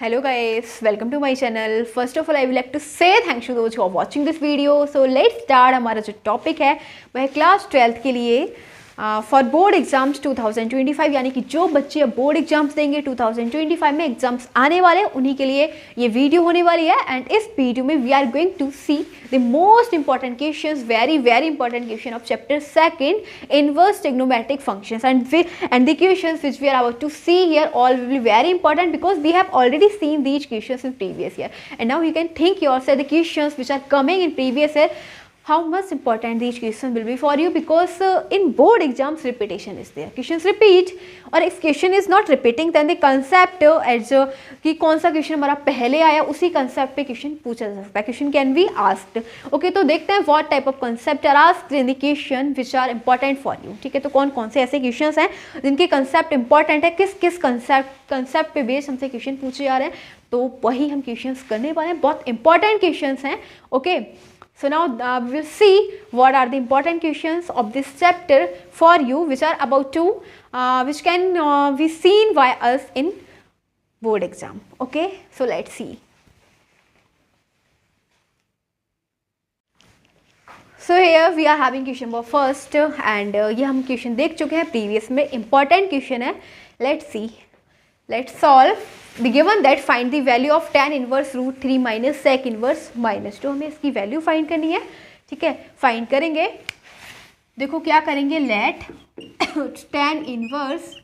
Hello guys, welcome to my channel. First of all, I would like to say thanks to those who are watching this video. So let's start. हमारा जो topic है वह है class 12th के लिए for board exams 2025, यानी कि जो बच्चे अब बोर्ड एग्जाम्स देंगे 2025 में एग्जाम्स आने वाले हैं उन्हीं के लिए ये वीडियो होने वाली है. एंड इस वीडियो में we are going to see the most important questions, very important question of chapter second inverse trigonometric functions and the questions which we are about to see here all will be very important because we have already seen these questions in previous year, and now you can think yourself the questions which are coming in previous year, how much important these questions will be for you because in board exams repetition is there, questions repeat. और if question is not repeating then the concept as कि कौन सा question हमारा पहले आया उसी concept पे question पूछा जा सकता है, question can be asked. Okay, तो देखते हैं what type of concept are asked in the question which are important for you. ठीक है, तो कौन कौन से ऐसे क्वेश्चंस हैं जिनके कंसेप्ट इंपॉर्टेंट है, किस किस कंसेप्ट पे बेस्ड हमसे क्वेश्चन पूछे जा रहे हैं, तो वही हम क्वेश्चंस करने वाले हैं. बहुत इंपॉर्टेंट क्वेश्चंस हैं. Okay, so now we will see what are the important questions of this chapter for you which are about to which can be seen by us in board exam. Okay, so let's see. So here we are having question number first and ये हम question देख चुके हैं previous में, important question है. Let's see, let's solve. The given that find the value of tan inverse root 3 minus sec inverse minus 2. हमें इसकी value find करनी है. ठीक है, फाइंड करेंगे. देखो क्या करेंगे, let tan inverse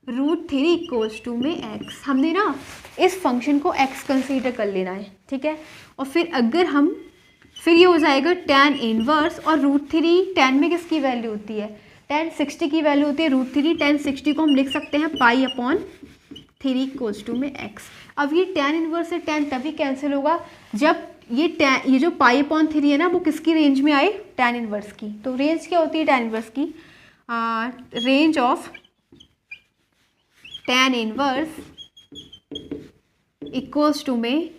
root 3 equals to में x. हमने ना इस फंक्शन को x कंसीडर कर लेना है. ठीक है, और फिर अगर हम फिर ये हो जाएगा tan इनवर्स और रूट 3 tan में किसकी वैल्यू होती है, tan 60 की वैल्यू होती है. रूट 3 tan 60 को हम लिख सकते हैं पाई अपॉन 3 इक्वल्स टू में x. अब ये tan इनवर्स से tan तभी कैंसिल होगा जब ये जो पाई अपॉन 3 है ना वो किसकी रेंज में आए, tan इनवर्स की. तो रेंज क्या होती है tan इनवर्स की, range of tan inverse equals to में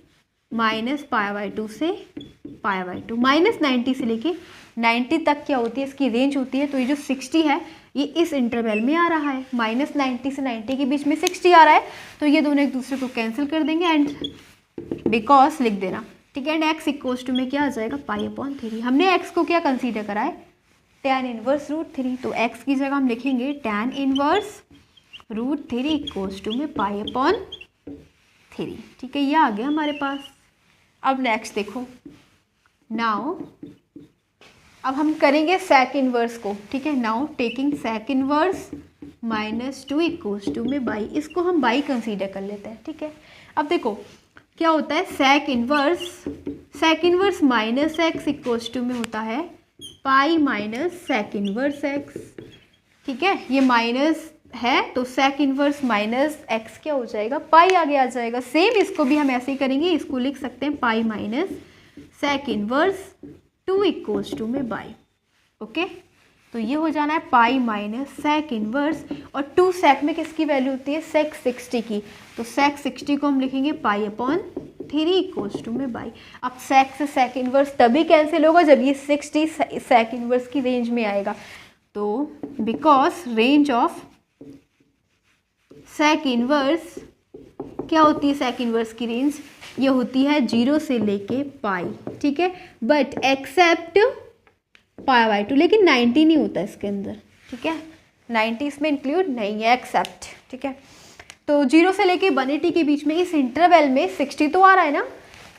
माइनस π/2 से π/2, माइनस 90 से लेके 90 तक क्या होती है इसकी रेंज होती है. तो ये जो 60 है ये इस इंटरवल में आ रहा है, माइनस 90 से 90 के बीच में 60 आ रहा है, तो ये दोनों एक दूसरे को कैंसिल कर देंगे एंड बिकॉज लिख देना. ठीक है, एंड x इक्वल्स टू में क्या आ जाएगा π/3. हमने x को क्या कंसीडर करा है, tan इनवर्स रूट 3, तो x की जगह हम लिखेंगे tan inverse root 3 equals to में π/3. ठीक है, ये आ गया हमारे पास. अब नेक्स्ट देखो, नाउ अब हम करेंगे सेक इनवर्स को. ठीक है, now taking sec inverse minus 2 equals to में बाई, इसको हम बाई कंसीडर कर लेते हैं. ठीक है, अब देखो क्या होता है, sec inverse minus x equals to में होता है pi minus sec inverse x. ठीक है, ये माइनस है तो सेक इनवर्स माइनस एक्स क्या हो जाएगा, पाई आगे आ जाएगा. सेम इसको भी हम ऐसे ही करेंगे, इसको लिख सकते हैं pi minus sec inverse 2 equals to में बाई. ओके, तो ये हो जाना है पाई माइनस सेक इनवर्स, और 2 सेक में किसकी वैल्यू होती है, सेक 60 की, तो सेक 60 को हम लिखेंगे पाई अपॉन 3 इक्वल्स टू में बाई. अब सेक से सेक इनवर्स तभी कैंसिल होगा जब ये 60 सेक इनवर्स की रेंज में आएगा. तो because range of sec inverse क्या होती है, सेक इनवर्स की रेंज ये होती है 0 से लेके पाई. ठीक है, बट एक्सेप्ट π/2, लेकिन 90 नहीं होता इसके अंदर. ठीक है, 90 इसमें इंक्लूड नहीं है, एक्सेप्ट. ठीक है, तो 0 से लेके 180 के बीच में इस इंटरवल में 60 तो आ रहा है ना,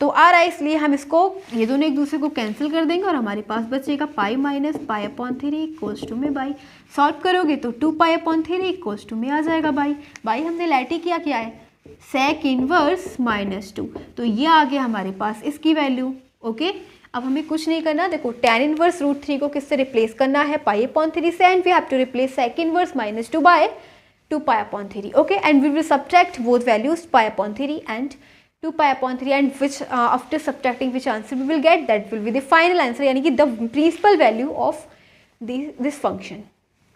तो आ रहा है, इसलिए हम इसको ये दोनों एक दूसरे को कैंसिल कर देंगे और हमारे पास बचेगा पाई माइनस π/3 इक्वल्स टू में बाई. सॉल्व करोगे तो 2π/3 इक्वल्स टू में आ जाएगा बाई. बाई हमने लेट किया क्या है, सेक इनवर्स माइनस 2, तो ये आ गया हमारे पास इसकी वैल्यू. ओके, अब हमें कुछ नहीं करना. देखो tan इनवर्स रूट 3 को किससे रिप्लेस करना है, π/3 से, and we have to replace sec inverse minus 2 by 2π/3. Okay, and we will subtract both values π/3 and 2π/3, and which after subtracting which answer we will get, that will be the final answer, यानी कि the principal value of this function.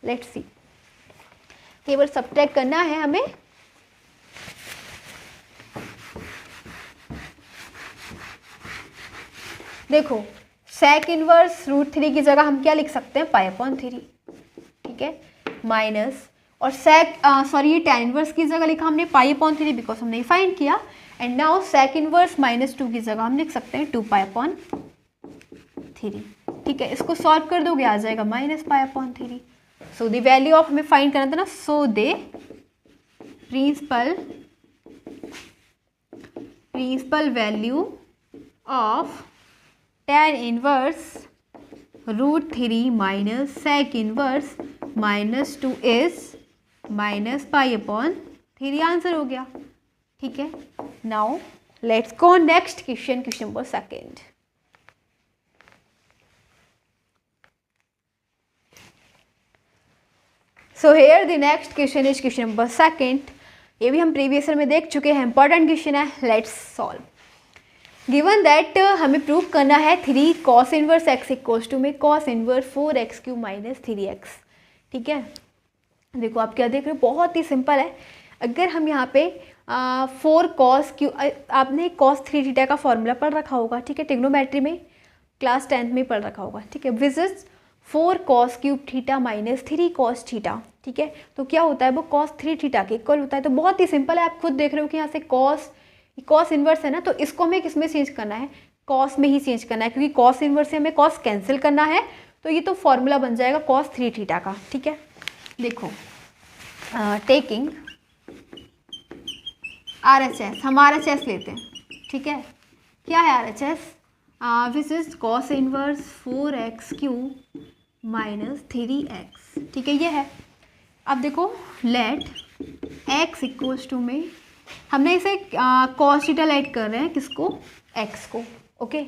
Let's see, केवल subtract करना है हमें. देखो sec inverse root 3 की जगह हम क्या लिख सकते हैं, π/3. ठीक है, माइनस, और ये tan इनवर्स की जगह लिखा हमने पाई अपॉन 3 बिकॉज हमने फाइंड किया। एंड नाउ sec इनवर्स -2 की जगह हम लिख सकते हैं 2 पाई अपॉन 3। ठीक है, इसको सॉल्व कर दोगे आ जाएगा -π/3। सो द वैल्यू ऑफ हमें फाइंड करना था ना, so the principal value of tan inverse √3 minus sec inverse -2 is -π/3। Answer हो गया। ठीक है, now let's go next question number 2। So here the next question is question number 2। ये भी हम प्रीवियस ईयर में देख चुके हैं, इंपॉर्टेंट क्वेश्चन है। Let's solve. गिवन दैट हमें प्रूव करना है 3 cos inverse x equals to में cos inverse 4x³ minus 3x। ठीक है, देखो आप क्या देख रहे हो, बहुत ही सिंपल है। अगर हम यहाँ पे 4 cos3, आपने cos 3 थीटा का फॉर्मूला पढ़ रखा होगा। ठीक है, ट्रिग्नोमेट्री में क्लास 10th में पढ़ रखा होगा। ठीक है, which is 4 cos³ theta minus 3 cos theta. ठीक है, तो क्या होता है, वो cos 3 थीटा के इक्वल होता है। तो बहुत ही सिंपल है, आप खुद देख रहे हो कि यहाँ से cos इनवर्स है ना, तो इसको हमें किस में चेंज करना है, cos में ही चेंज करना है, क्योंकि cos इनवर्स से हमें cos कैंसिल करना है। तो ये तो फॉर्मूला बन जाएगा cos 3 थीटा का। ठीक है, देखो टेकिंग RHS, हम RHS लेते हैं। ठीक है, क्या है RHS, which is cos inverse 4x³ minus 3x। ठीक है, ये है। अब देखो लेट x इक्वल्स टू में हमने इसे cos थीटा लेट कर रहे हैं, किसको, x को। ओके,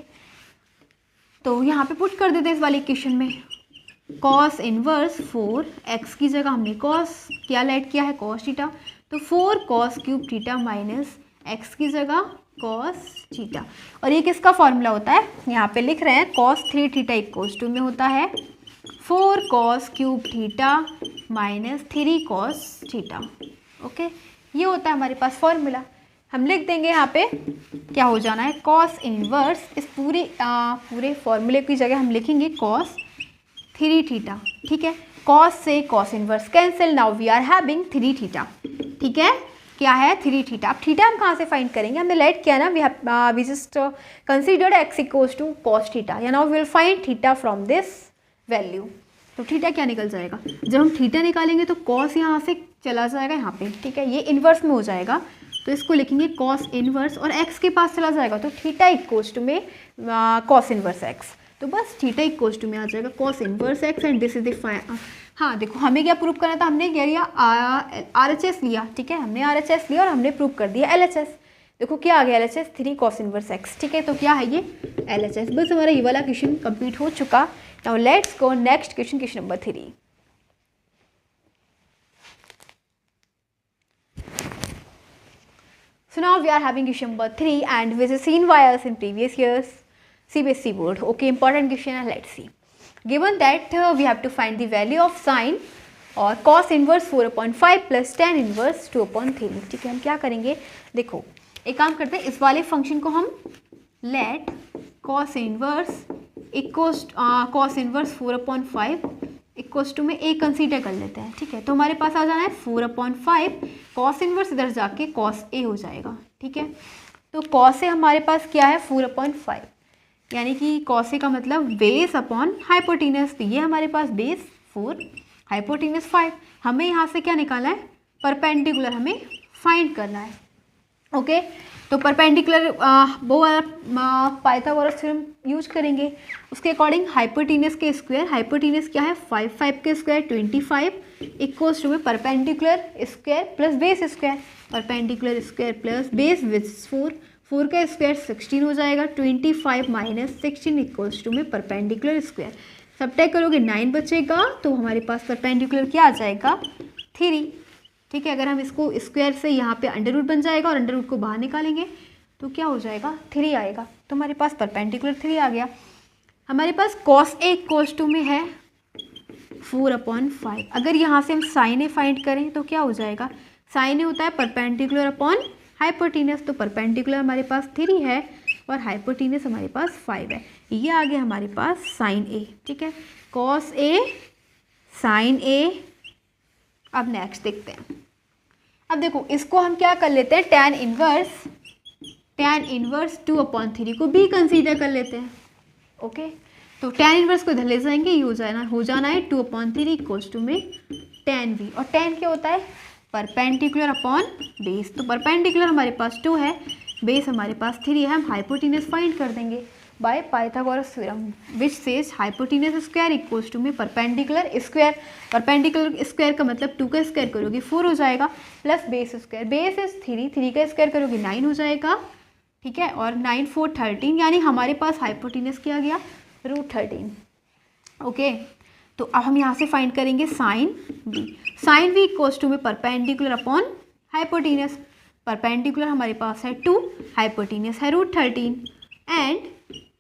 तो यहाँ पे पुट कर देते हैं इस वाली इक्वेशन में cos इनवर्स 4x की जगह हमने cos क्या लेट किया है, cos थीटा। तो 4 cos³ थीटा माइनस x की जगह cos थीटा। और ये किसका फॉर्मूला होता है, यहाँ पे लिख रहे हैं cos 3 थीटा इक्वल्स टू में होता है 4 cos³ theta minus 3 cos theta. Okay, ये होता है हमारे पास फॉर्मूला। हम लिख देंगे यहाँ पे क्या हो जाना है, cos इनवर्स, इस पूरे फॉर्मूले की जगह हम लिखेंगे cos 3 थीटा। ठीक है, cos से cos inverse cancel, now we are having 3 theta. ठीक है, क्या है, 3 थीटा। अब थीटा हम कहाँ से फाइंड करेंगे, हमने लेट किया ना, we just considered x equals to cos theta, या now we will find theta from this value. तो थीटा क्या निकल जाएगा, जब हम थीटा निकालेंगे तो cos यहाँ से चला जाएगा यहाँ पे। ठीक है, ये इन्वर्स में हो जाएगा, तो इसको लिखेंगे cos इनवर्स, और x के पास चला जाएगा तो थीटा इक्वल्स टू में cos इनवर्स x। तो बस थीटा इक्वल्स टू में आ जाएगा cos inverse x and this is the हाँ देखो हमें क्या प्रूव करना था, हमने क्या लिया, RHS लिया। ठीक है, हमने RHS लिया और हमने प्रूव कर दिया LHS। देखो क्या आ गया, LHS 3 cos इनवर्स x। ठीक है, तो क्या है ये LHS। बस हमारा ये वाला क्वेश्चन कंप्लीट हो चुका। Now let's go next question, question number 3। So now we are having question number 3 and which is seen by us in previous years CBSE board. Okay, important question and let's see. Given that we have to find the value of sine और cos inverse 4/5 plus tan inverse 2/3। ठीक है, हम क्या करेंगे, देखो एक काम करते हैं, इस वाले फंक्शन को हम let cos inverse equals cos inverse 4/5 equals to में a कंसीडर कर लेते हैं। ठीक है, तो हमारे पास आ जाना है 4/5, cos इनवर्स इधर जाके cos a हो जाएगा। ठीक है, तो cos a हमारे पास क्या है 4/5, यानी कि cos a का मतलब बेस अपॉन हाइपोटेनस। तो ये हमारे पास बेस 4 हाइपोटेनस 5। हमें यहाँ से क्या निकालना है, परपेंडिकुलर हमें फाइंड करना है। ओके, तो परपेंडिकुलर वो वाला पाइथागोरस थ्योरम यूज करेंगे। उसके अकॉर्डिंग हाइपोटेनस के स्क्वायर, हाइपोटेनस क्या है 5 के स्क्वायर 25 इक्वल्स टू में perpendicular square plus base square, perpendicular square plus base which 4 का स्क्वायर 16 हो जाएगा, 25 माइनस 16 इक्वल्स टू में परपेंडिकुलर स्क्वायर। सब्ट्रैक्ट करोगे 9 बचेगा, तो हमारे पास परपेंडिकुलर क्या आ जाएगा 3। ठीक है, अगर हम इसको स्क्वायर से यहाँ पे अंडर रूट बन जाएगा और अंडर रूट को बाहर निकालेंगे तो क्या हो जाएगा 3 आएगा। तो हमारे पास परपेंडिकुलर 3 आ गया। हमारे पास cos a इक्वल्स टू में है 4/5। अगर यहाँ से हम साइन ए फाइंड करें तो क्या हो जाएगा, साइन ए होता है परपेंडिकुलर अपॉन हाइपोटेनस। तो परपेंडिकुलर हमारे पास 3 है और हाइपोटेनस हमारे पास 5 है। ये आ गया हमारे पास साइन ए। ठीक है, cos a साइन ए अब नेक्स्ट देखते हैं। अब देखो इसको हम क्या कर लेते हैं, tan इनवर्स 2/3 को b कंसीडर कर लेते हैं। ओके, तो tan इनवर्स को इधर ले जाएंगे, ये हो जाना है 2/3 इक्वल्स टू में tan v। और tan क्या होता है, परपेंडिकुलर अपॉन बेस। तो परपेंडिकुलर हमारे पास 2 है, बेस हमारे पास 3 है। हम हाइपोटेनस फाइंड कर देंगे by Pythagoras theorem which says hypotenuse square equals to में परपेंडिकुलर स्क्वायर। परपेंडिकुलर स्क्वायर का मतलब 2 का स्क्वायर करोगे 4 हो जाएगा, plus base square, base is 3 का स्क्वायर करोगे 9 हो जाएगा। ठीक है, और 9 4 13, यानी हमारे पास हाइपोटेनस क्या आ गया, √13। ओके, तो अब हम यहाँ से फाइंड करेंगे sine b. Sine b equals to में परपेंडिकुलर अपॉन हाइपोटेनस। परपेंडिकुलर हमारे पास है 2, हाइपोटेनस है √13 एंड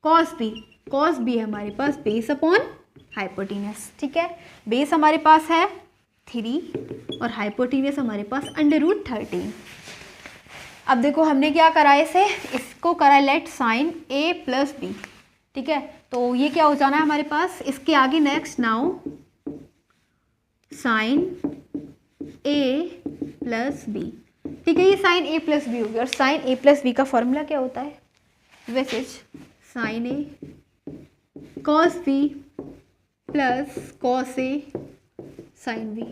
कॉस बी है हमारे पास बेस अपॉन हाइपोटेनस। ठीक है, बेस हमारे पास है 3 और हाइपोटेनस हमारे पास √13। अब देखो हमने क्या करा है, इसको करा let sine a plus b. ठीक है, तो ये क्या हो जाना है हमारे पास, इसके आगे next now sine a plus b. ठीक है, ये साइन a प्लस बी हो गया। और साइन a प्लस बी का फॉर्मूला क्या होता है, वैसे sine a cos b plus cos a sine b.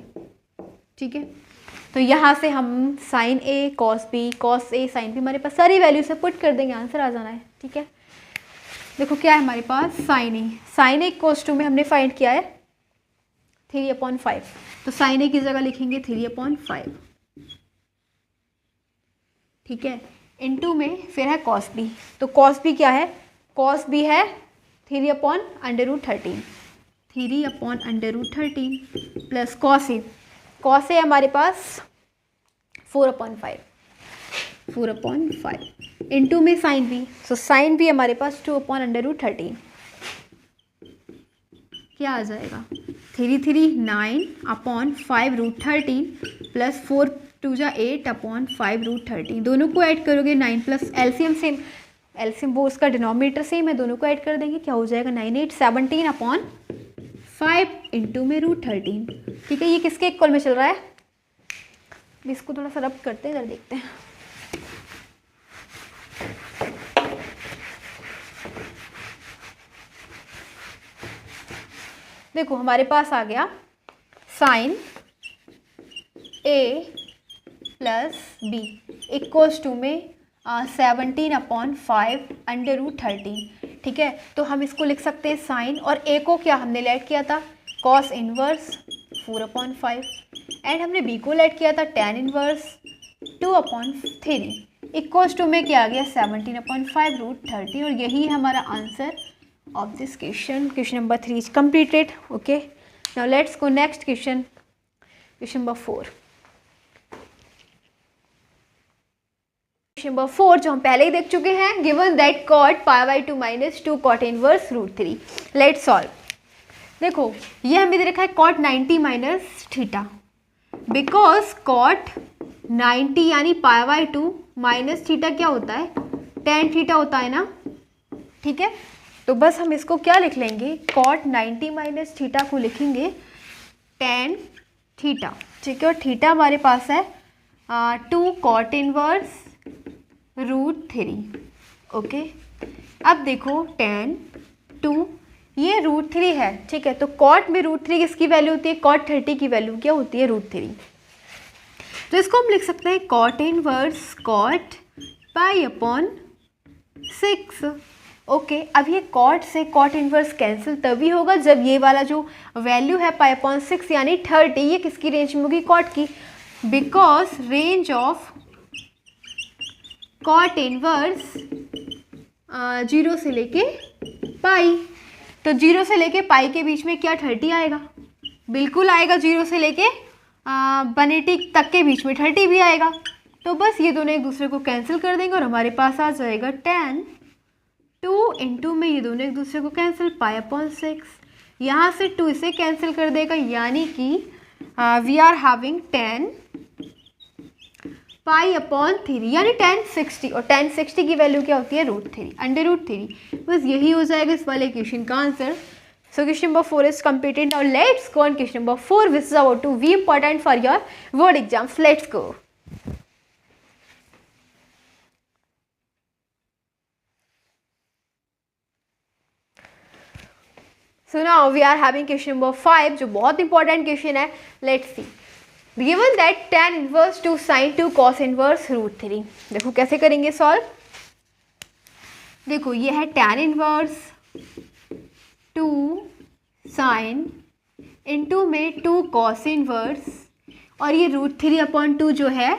ठीक है, तो यहाँ से हम sine a cos a sine b हमारे पास सारी वैल्यू से पुट कर देंगे, आंसर आ जाना है। ठीक है, देखो क्या है हमारे पास, साइन a इक्वल्स टू में हमने फाइंड किया है 3/5। तो साइन a की जगह लिखेंगे 3/5। ठीक है, इनटू में फिर है कॉस b। तो कॉस b क्या है, कॉस b है 3/√13 प्लस कॉस a हमारे पास 4/5 इनटू में sine b। So sine b हमारे पास 2/√13 क्या आ जाएगा, 9/5√13 प्लस 4 2 जा 8/5√13। दोनों को ऐड करोगे 9 प्लस एलसीएम सेम, एलसीएम वो उसका डिनोमिनेटर सेम है, दोनों को ऐड कर देंगे, क्या हो जाएगा 9 8 17/5 इंटू में √13। ठीक है, ये किसके इक्वल में चल रहा है, इसको थोड़ा सा रब करते हैं, जरा देखते हैं। देखो हमारे पास आ गया sine a plus b equals to में 17/5√13। ठीक है, तो हम इसको लिख सकते हैं साइन, और a को क्या हमने लेट किया था, कॉस इनवर्स 4/5 एंड हमने b को लेट किया था tan इनवर्स 2/3 इक्वल्स टू में क्या आ गया 17/5√13। और यही हमारा answer of this question number 3 is completed. Okay, now let's go next question number 4। Number 4 जो हम पहले ही देख चुके हैं, given that cot π/2 - 2 cot inverse √3। Let's solve. देखो ये हमें दे रखा है cot 90 minus theta, because cot 90 यानी π/2 माइनस थीटा क्या होता है, tan थीटा होता है ना। ठीक है, तो बस हम इसको क्या लिख लेंगे, cot 90 माइनस थीटा को लिखेंगे tan थीटा। ठीक है, और थीटा हमारे पास है 2 cot इनवर्स √3। ओके, अब देखो tan 2 ये √3 है। ठीक है, तो cot में √3 किसकी वैल्यू होती है, cot 30 की वैल्यू क्या होती है, √3। तो इसको हम लिख सकते हैं cot इनवर्स cot π/6। ओके, अब ये cot से cot इनवर्स कैंसिल तभी होगा जब ये वाला जो वैल्यू है π/6 यानी 30, ये किसकी रेंज में होगी, cot की, because range of cot inverse 0 से लेके पाई। तो 0 से लेके पाई के बीच में क्या 30 आएगा, बिल्कुल आएगा। 0 से लेके 180 तक के बीच में 30 भी आएगा। तो बस ये दोनों एक दूसरे को कैंसिल कर देंगे और हमारे पास आ जाएगा tan 2 इंटू में ये दोनों एक दूसरे को कैंसिल π/6। यहाँ से 2 इसे कैंसिल कर देगा, यानी कि वी आर हैविंग tan π/3 यानी tan 60, और tan 60 की वैल्यू क्या होती है √3 √3। बस यही हो जाएगा इस वाले क्वेश्चन का answer. So question number 4 is completed. Now let's go on question number 4, which is about to be important for your board exams. Let's go. So now we are having question number 5, जो बहुत important question है. Let's see. Given that tan inverse 2 sin 2 cos inverse root 3. देखो कैसे करेंगे solve. देखो ये है tan inverse 2 sin into में 2 cos इनवर्स, और ये √3/2 जो है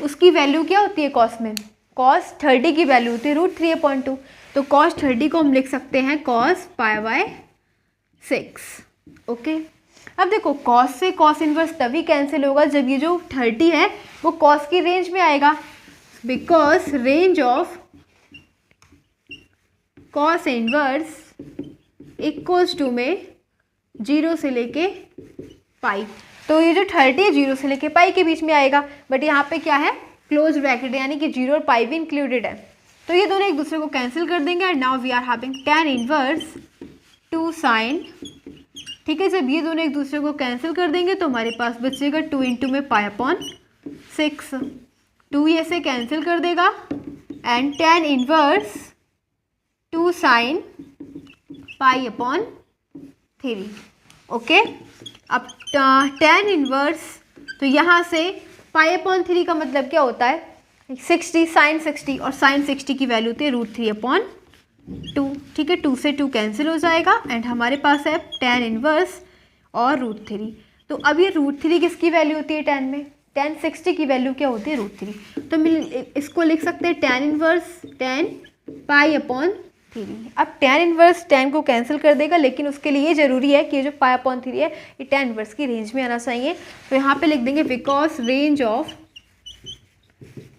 उसकी वैल्यू क्या होती है cos में, cos 30 की वैल्यू होती है √3/2. तो cos 30 को हम लिख सकते हैं cos π/6. ओके. अब देखो cos से cos इनवर्स तभी कैंसिल होगा जब ये जो 30 है वो cos की रेंज में आएगा, because range of cos inverse equals to में 0 से लेके पाई. तो ये जो 30 है 0 से लेके पाई के बीच में आएगा, बट यहाँ पे क्या है क्लोज ब्रैकेट, यानी कि 0 और पाई भी इंक्लूडेड है. तो ये दोनों एक दूसरे को कैंसिल कर देंगे. And now we are having tan inverse 2 sin. ठीक है, जब ये दोनों एक दूसरे को कैंसिल कर देंगे तो हमारे पास बचेगा 2 इंटू में π/6. 2 ये से कैंसिल कर देगा and tan inverse 2 sin π/3. Okay. अब tan इनवर्स, तो यहाँ से π/3 का मतलब क्या होता है 60 sin 60, और sin 60 की वैल्यू होती है √3/2. ठीक है, 2 से 2 कैंसिल हो जाएगा एंड हमारे पास है tan इनवर्स और √3. तो अब ये √3 किसकी वैल्यू होती है tan में, tan 60 की वैल्यू क्या होती है √3. तो हम इसको लिख सकते हैं tan इनवर्स tan π/3. अब tan इनवर्स tan को कैंसिल कर देगा, लेकिन उसके लिए ये जरूरी है कि ये जो π/3 है ये tan इनवर्स की रेंज में आना चाहिए. तो यहाँ पे लिख देंगे बिकॉज रेंज ऑफ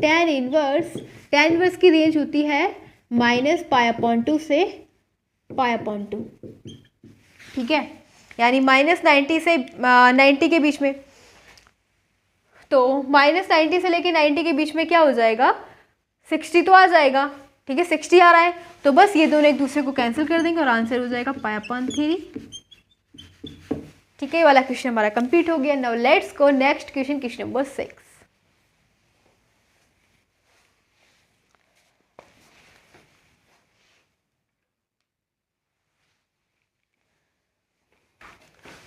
tan इनवर्स की रेंज होती है -π/2 से π/2. ठीक है, यानी -90 से 90 के बीच में. तो -90 से लेके 90 के बीच में क्या हो जाएगा 60 तो आ जाएगा. ठीक है, 60 आ रहा है, तो बस ये दोनों एक दूसरे को कैंसिल कर देंगे और आंसर हो जाएगा π/3. ठीक है, ये वाला क्वेश्चन हमारा कंप्लीट हो गया. Now let's go next question, question number 6.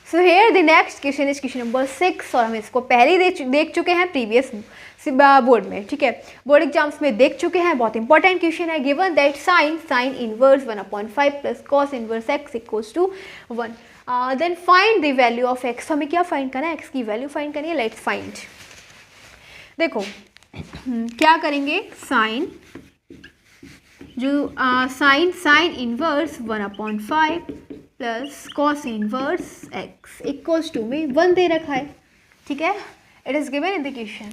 So here the next question is question number 6, और हम इसको पहले ही देख चुके हैं प्रीवियस बोर्ड में. ठीक है, बोर्ड एग्जाम्स में देख चुके हैं. बहुत इंपॉर्टेंट क्वेश्चन है. Given that sine inverse 1/5 plus cos inverse x equals to 1. Then find the value of x. हमें क्या फाइंड करना है, x की वैल्यू फाइंड करनी है. Let's find. देखो क्या करेंगे, साइन जो sine inverse 1/5 plus cos inverse x equals to में 1 दे रखा है. ठीक है, it is given in the question.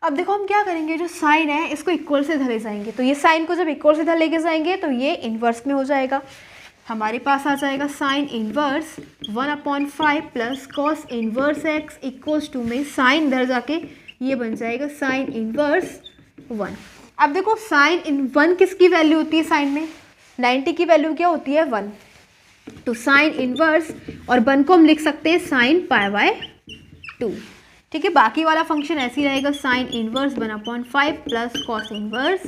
अब देखो हम क्या करेंगे, जो साइन है इसको इक्वल से इधर ले जाएंगे. तो ये साइन को जब इक्वल से इधर लेके जाएंगे तो ये इन्वर्स में हो जाएगा. हमारे पास आ जाएगा sine inverse 1/5 plus cos inverse x equals to में साइन इधर जाके ये बन जाएगा साइन इनवर्स 1. अब देखो साइन इन 1 किसकी वैल्यू होती है, साइन में 90 की वैल्यू क्या होती है 1. तो साइन इनवर्स और 1 को हम लिख सकते हैं साइन π/2. ठीक है, बाकी वाला फंक्शन ऐसे ही रहेगा sign inverse 1/5 plus cos inverse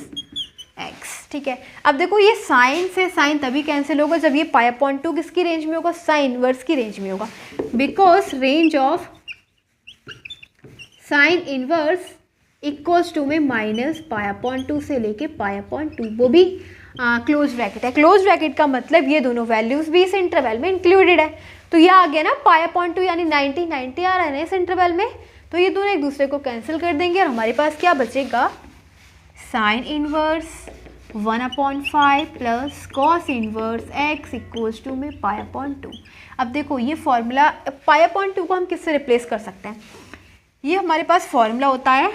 x. ठीक है, अब देखो ये साइन से साइन तभी कैंसिल होगा जब ये π/2 किसकी रेंज में होगा, साइन इनवर्स की रेंज में होगा. Because range of sine inverse equals to में -π/2 से लेके π/2, वो भी क्लोज ब्रैकेट है. क्लोज ब्रैकेट का मतलब ये दोनों वैल्यूज भी इस इंटरवल में इंक्लूडेड है. तो यह आ गया ना π/2 यानी 90 आ रहा है ना इस इंटरवल में. तो ये दोनों एक दूसरे को कैंसिल कर देंगे और हमारे पास क्या बचेगा, sine inverse 1/5 plus cos inverse x equals to में π/2. अब देखो ये फॉर्मूला π/2 को हम किससे रिप्लेस कर सकते हैं, ये हमारे पास फॉर्मूला होता है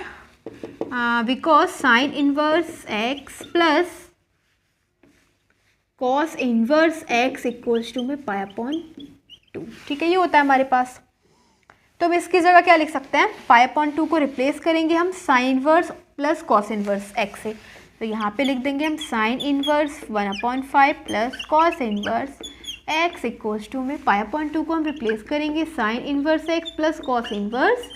because sine inverse x plus cos inverse x equals to में π/2. ठीक है, ये होता है हमारे पास. तो हम इसकी जगह क्या लिख सकते हैं, π/2 को रिप्लेस करेंगे हम sine inverse plus cos inverse x से. तो यहाँ पे लिख देंगे हम sine inverse 1/5 plus cos inverse x equals to में पाई अपॉन 2 को हम रिप्लेस करेंगे sine inverse x plus cos inverse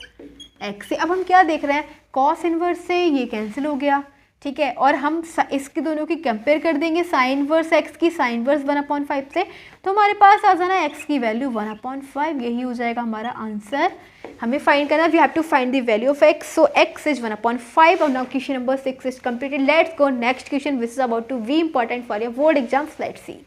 x से। अब हम क्या देख रहे हैं, कॉस इनवर्स से ये कैंसिल हो गया, ठीक है, और हम इसकी दोनों की कंपेयर कर देंगे साइन इनवर्स x की साइन इनवर्स 1/5 से, तो हमारे पास आ जाना x की वैल्यू 1/5, यही हो जाएगा हमारा आंसर। हमें फाइंड करना, we have to find the value of x, so x is 1/5। और now question number 6 is completed. Let's go next question which is about to be important for your board exams. Let's see.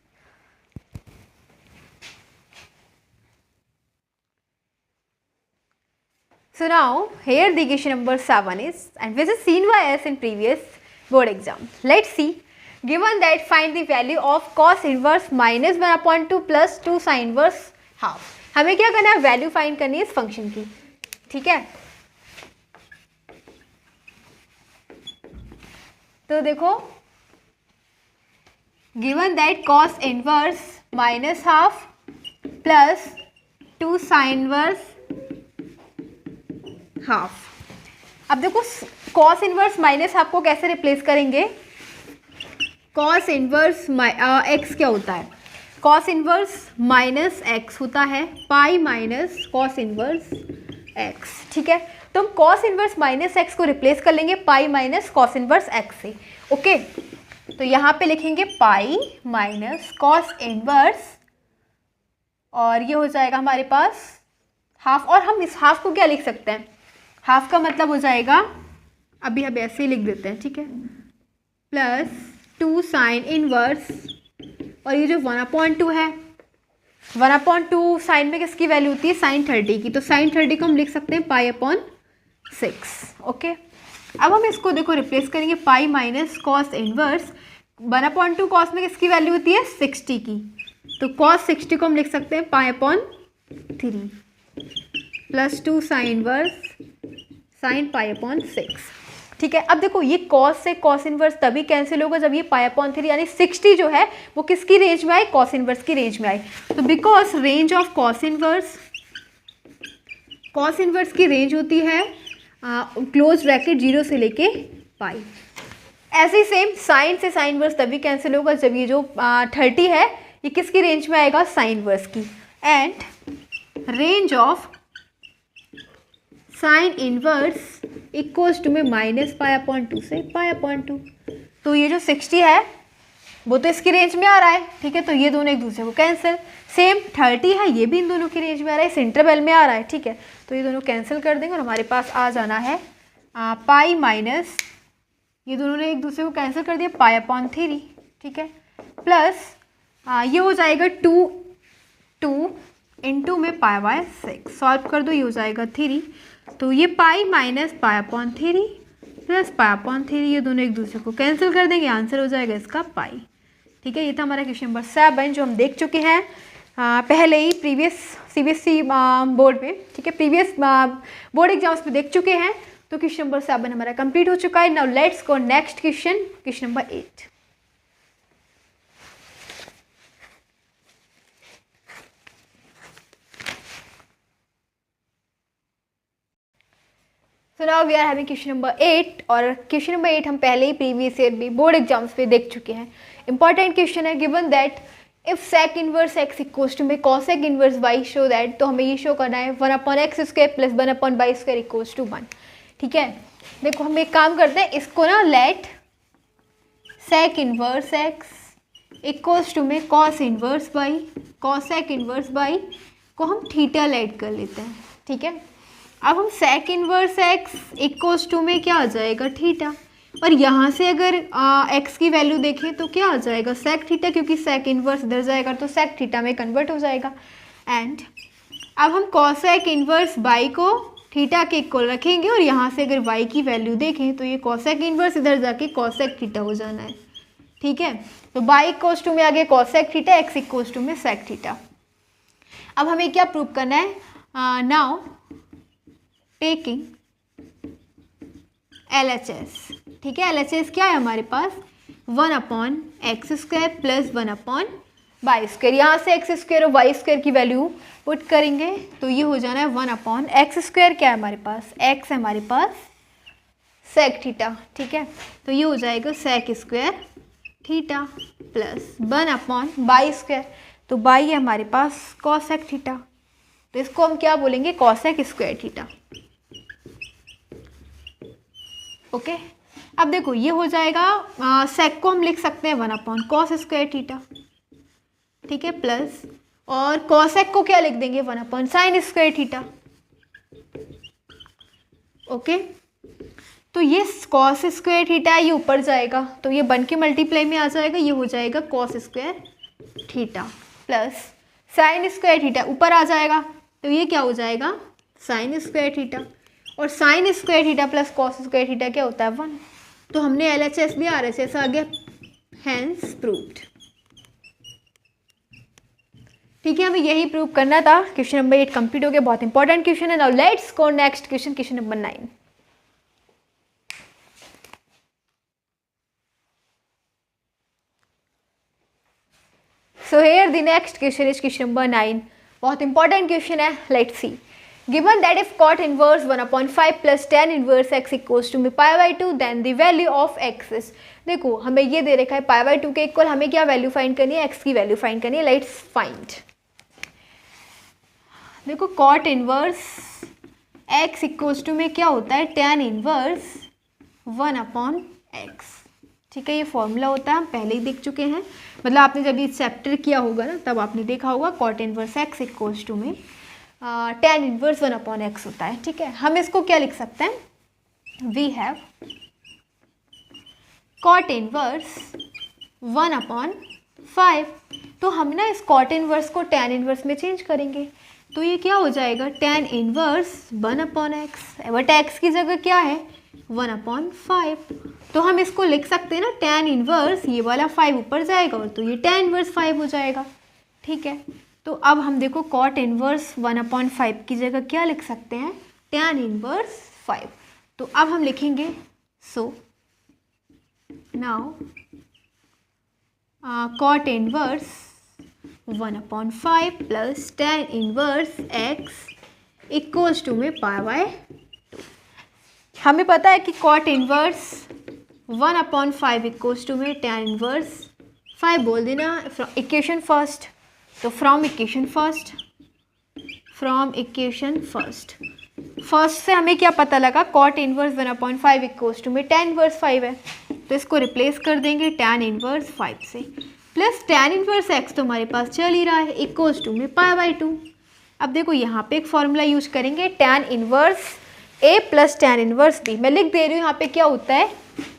So now here the question number 7 is, and which is seen by us in previous board exam. Let's see. Given that find the value of cos inverse minus 1/2 plus 2 sin inverse half. हमें क्या करना है, value find करनी है इस function की, ठीक है। तो देखो, given that cos inverse minus half plus 2 sin inverse half. अब देखो कॉस इनवर्स माइनस हाफ को कैसे रिप्लेस करेंगे, कॉस इनवर्स एक्स क्या होता है, कॉस इनवर्स माइनस एक्स होता है pi minus cos inverse x, ठीक है। तो हम कॉस इनवर्स माइनस एक्स को रिप्लेस कर लेंगे pi minus cos inverse x से, ओके। तो यहाँ पे लिखेंगे पाई माइनस कॉस इनवर्स, और ये हो जाएगा हमारे पास हाफ। और हम इस हाफ को क्या लिख सकते हैं, हाफ का मतलब हो जाएगा, अभी हम ऐसे ही लिख देते हैं, ठीक है, प्लस 2 साइन इनवर्स, और ये जो 1/2 है, 1/2 साइन में किसकी वैल्यू होती है, साइन 30 की, तो साइन 30 को हम लिख सकते हैं पाई अपॉन 6, ओके। अब हम इसको देखो रिप्लेस करेंगे pi minus cos inverse, 1/2 cos में किसकी वैल्यू होती है 60 की, तो कॉस 60 को हम लिख सकते हैं pi upon 3 plus 2 sine inverse sine pi upon 6, ठीक है। अब देखो ये कॉस से कॉस इनवर्स तभी कैंसिल होगा जब ये पाई अपॉन 3 यानी 60 जो है वो किसकी रेंज में आए, कॉस इनवर्स की रेंज में आए। तो because range of cos inverse की रेंज होती है क्लोज ब्रैकेट 0 से लेके पाई। ऐसे ही सेम साइन से साइन इनवर्स तभी कैंसिल होगा जब ये जो 30 है ये किसकी रेंज में आएगा, साइन इनवर्स की। And range of sine inverse equals to में माइनस पाई अपॉन 2 से पाई अपॉन 2, तो ये जो 60 है वो तो इसकी रेंज में आ रहा है, ठीक है, तो ये दोनों एक दूसरे को कैंसिल। सेम 30 है, ये भी इन दोनों की रेंज में आ रहा है, इस इंटरवल में आ रहा है, ठीक है, तो ये दोनों कैंसिल कर देंगे और हमारे पास आ जाना है पाई माइनस, ये दोनों ने एक दूसरे को कैंसिल कर दिया, पाई अपॉन 3, ठीक है, प्लस ये हो जाएगा 2 इंटू में पाई बाय 6, सॉल्व कर दो, ये हो जाएगा 3, तो ये pi minus pi upon 3 plus pi upon 3, ये दोनों एक दूसरे को कैंसिल कर देंगे, आंसर हो जाएगा इसका पाई, ठीक है। ये था हमारा क्वेश्चन नंबर 7 जो हम देख चुके हैं पहले ही प्रीवियस CBSE बोर्ड में, ठीक है, प्रीवियस बोर्ड एग्जाम्स में देख चुके हैं। तो क्वेश्चन नंबर 7 हमारा कंप्लीट हो चुका है। Now let's go next question, question number 8। So now we are having question number 8 और क्वेश्चन नंबर 8 हम पहले ही प्रीवियस ईयर भी बोर्ड एग्जाम्स पे देख चुके हैं। इंपॉर्टेंट क्वेश्चन है, given that if sec inverse x equals to में cosec inverse y show that, तो हमें ये शो करना है 1/x² plus 1/y² equals to 1, ठीक है। देखो हम एक काम करते हैं, इसको ना let sec inverse x equals to में cos inverse y, cosec inverse y को हम थीटा लेट कर लेते हैं, ठीक है। अब हम sec inverse x equals to में क्या आ जाएगा, थीटा, और यहाँ से अगर एक्स की वैल्यू देखें तो क्या आ जाएगा, सेक थीटा, क्योंकि सेक इनवर्स इधर जाएगा तो सेक थीटा में कन्वर्ट हो जाएगा। एंड अब हम कॉसेक इनवर्स बाई को थीटा के इक्वल रखेंगे, और यहाँ से अगर वाई की वैल्यू देखें तो ये कॉसेक इनवर्स इधर जाके कॉसेक थीटा हो जाना है, ठीक है। तो बाई इक्वल्स टू में आगे cosec theta, x equals to में सेक थीटा। अब हमें क्या प्रूव करना है, नाउ टेकिंग LHS, ठीक है। LHS क्या है हमारे पास, 1/x² प्लस 1/y², यहाँ से x² और y² की वैल्यू पुट करेंगे तो ये हो जाना है 1/x², क्या है हमारे पास, x है हमारे पास सेक थीटा, ठीक है, तो ये हो जाएगा सेक² थीटा प्लस 1/y², तो बाई है हमारे पास कॉसेक थीटा, तो इसको हम क्या बोलेंगे, कॉसेक स्क्वायर थीटा। ओके, अब देखो ये हो जाएगा, सेक को हम लिख सकते हैं 1/cos स्क्वायर थीटा, ठीक है, प्लस और कॉसेक को क्या लिख देंगे 1/sin स्क्वायर थीटा। ओके, तो ये कॉस स्क्वायर थीटा ये ऊपर जाएगा तो ये बन के मल्टीप्लाई में आ जाएगा, ये हो जाएगा cos square theta plus sine square theta ऊपर आ जाएगा तो ये क्या हो जाएगा साइन स्क्वायर थीटा, और sine square theta plus cos square theta क्या होता है 1। तो हमने LHS भी RHS आ गया, हैंस प्रूव्ड। ठीक है, हमें यही प्रूव करना था। क्वेश्चन नंबर 8 कंप्लीट हो गया, बहुत इंपॉर्टेंट क्वेश्चन है। Now let's go next question, question number 9। So here the next question is question number 9, बहुत इंपॉर्टेंट क्वेश्चन है। Let's see, given that if cot inverse 1/5 plus tan inverse x equals to π/2 then the value of x is, देखो हमें ये दे रखा है π/2 के equal, हमें क्या वैल्यू फाइंड करनी है, x की वैल्यू फाइंड करनी है। लेट्स फाइंड, देखो cot inverse x equals to में क्या होता है tan इनवर्स 1/x, ठीक है, ये फॉर्मूला होता है, हम पहले ही देख चुके हैं, मतलब आपने जब ये चैप्टर किया होगा ना तब आपने देखा होगा cot inverse x equals to में tan इनवर्स 1/x होता है। ठीक है, हम इसको क्या लिख सकते हैं, वी हैव cot इनवर्स 1/5, तो हम ना इस cot इनवर्स को tan इनवर्स में चेंज करेंगे तो ये क्या हो जाएगा tan inverse 1/x, but x की जगह क्या है 1/5, तो हम इसको लिख सकते हैं ना tan इनवर्स, ये वाला 5 ऊपर जाएगा और तो ये tan इनवर्स 5 हो जाएगा। ठीक है, तो अब हम देखो cot इनवर्स 1/5 की जगह क्या लिख सकते हैं tan इनवर्स 5, तो अब हम लिखेंगे so now cot inverse 1/5 plus tan inverse x equals to में π/2। हमें पता है कि cot इनवर्स 1/5 इक्वल्स टू में tan इनवर्स 5 बोल देना इक्वेशन फर्स्ट, तो फ्रॉम इक्वेशन फर्स्ट से हमें क्या पता लगा cot इनवर्स 1/5 इक्वल्स टू में tan इनवर्स 5 है, तो इसको रिप्लेस कर देंगे tan इनवर्स 5 से, प्लस tan इनवर्स x तो हमारे पास चल ही रहा है इक्वल्स टू में π/2। अब देखो यहाँ पे एक फॉर्मूला यूज करेंगे tan inverse a plus tan inverse b, मैं लिख दे रही हूँ यहाँ पे क्या होता है,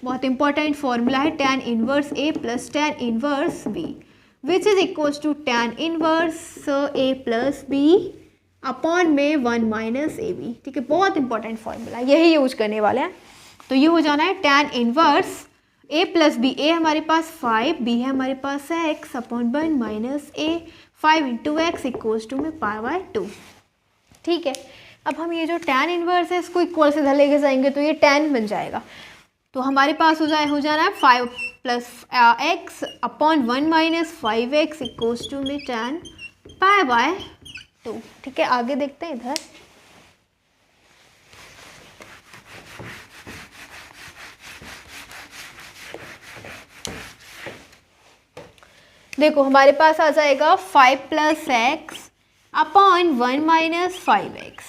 बहुत इंपॉर्टेंट फॉर्मूला है tan inverse a plus tan inverse b which is equals to tan inverse a plus b upon में 1 माइनस ए बी। ठीक है, बहुत इंपॉर्टेंट फॉर्मूला, यही यूज करने वाले हैं, तो ये हो जाना है tan inverse a plus b, a हमारे पास 5, b है हमारे पास x upon 1 minus a, 5 into x equals to में π/2। ठीक है, अब हम ये जो tan इनवर्स है इसको इक्वल से इधर लेके जाएंगे तो ये tan बन जाएगा, तो हमारे पास हो जाना है 5 plus x upon 1 minus 5x equals to में tan π/2। ठीक है, आगे देखते हैं इधर, देखो हमारे पास आ जाएगा 5 plus x upon 1 minus 5x,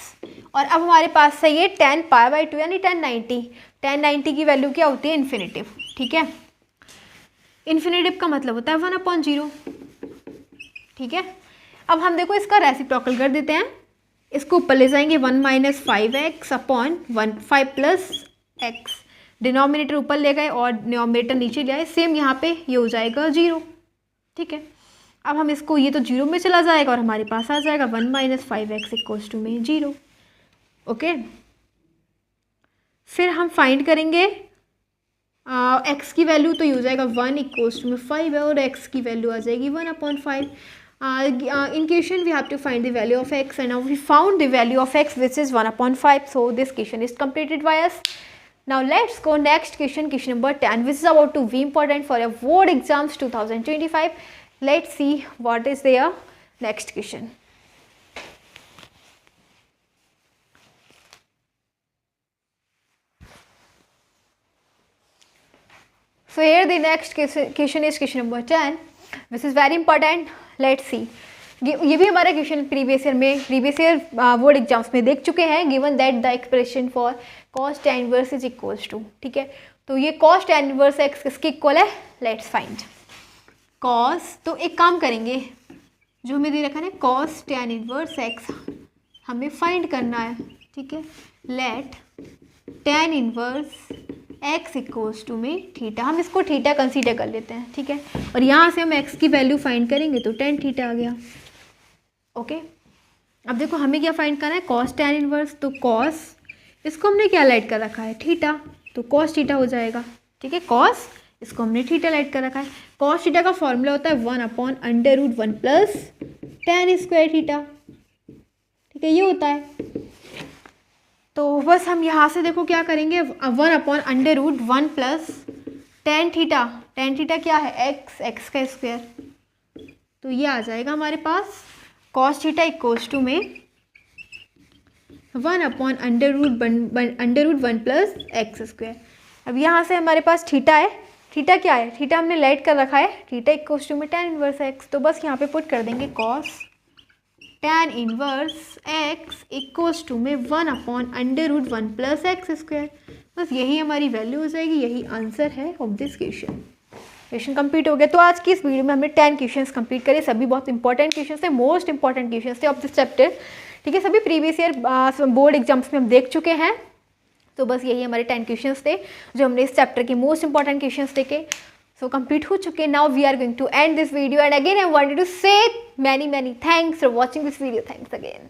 और अब हमारे पास है ये tan π/2 यानी tan 90 की वैल्यू क्या होती है इन्फिनेटिव। ठीक है, इन्फिनेटिव का मतलब होता है 1/0। ठीक है, अब हम देखो इसका रेसिप्रोकल कर देते हैं, इसको ऊपर ले जाएंगे 1 minus 5x upon 5 plus x, denominator ऊपर ले गए और न्यूमरेटर नीचे ले आए, सेम यहाँ पे ये हो जाएगा 0। ठीक है, अब हम इसको, ये तो 0 में चला जाएगा और हमारे पास आ जाएगा 1 माइनस 5x इक्वल्स टू में 0। ओके, फिर हम फाइंड करेंगे x की वैल्यू, तो ये हो जाएगा 1 इक्वल्स टू में 5 है और x की वैल्यू आ जाएगी 1/5। in question we have to find the value of x and now we found the value of x which is 1/5, so this question is completed by us. Now let's go next question, question number 10, which is about to be important for your board exams 2025. Let's see what is their next question. So here the next question is question number 10, which is very important. Let's see, ये भी हमारा question previous year board exams में देख चुके हैं। Given that the expression for cos tan inverse is equals to, ठीक है, तो ये कॉस tan इनवर्स एक्स किसके इक्वल है, लेट्स फाइंड कॉस। तो एक काम करेंगे, जो हमें दे रखा है ना कॉस tan इनवर्स एक्स हमें फाइंड करना है, ठीक है। Let tan inverse x equals to में थीटा, हम इसको थीटा कंसीडर कर लेते हैं, ठीक है। और यहाँ से हम एक्स की वैल्यू फाइंड करेंगे तो tan थीटा आ गया, ओके। अब देखो हमें क्या फाइंड करना है, कॉस tan इनवर्स, तो कॉस इसको हमने क्या लाइट कर रखा है, थीटा, तो कॉस थीटा हो जाएगा, ठीक है। कॉस इसको हमने थीटा लाइट कर रखा है। कॉस थीटा का फॉर्मूला होता है 1/√1 प्लस tan स्क्वायर थीटा, ठीक है, ये होता है। तो बस हम यहाँ से देखो क्या करेंगे, 1/√1 प्लस tan थीटा क्या है, एक्स का स्क्वायर, तो ये आ जाएगा हमारे पास कॉस थीटा इक्वल्स टू में 1/√1 प्लस एक्स स्क्वायर। अब यहाँ से हमारे पास थीटा है, थीटा क्या है, थीटा हमने लाइट कर रखा है, थीटा इक्वल्स टू में tan इनवर्स एक्स, तो बस यहाँ पे पुट कर देंगे cos tan inverse x equals to में 1/√1 प्लस एक्स स्क्वायर। बस यही हमारी वैल्यू हो जाएगी, यही आंसर है of this question. Question complete हो गया। तो आज की इस वीडियो में हमने 10 क्वेश्चंस कंप्लीट करे, सभी बहुत इंपॉर्टेंट क्वेश्चंस थे, मोस्ट इंपॉर्टेंट क्वेश्चंस थे ऑफ दिस चैप्टर, ठीक है। सभी प्रीवियस ईयर बोर्ड एग्जाम्स में हम देख चुके हैं। तो बस यही हमारे 10 क्वेश्चंस थे जो हमने इस चैप्टर के मोस्ट इंपॉर्टेंट क्वेश्चंस देखे। सो कंप्लीट हो चुके। Now we are going to end this video and again I wanted to say many thanks for watching this video. Thanks again.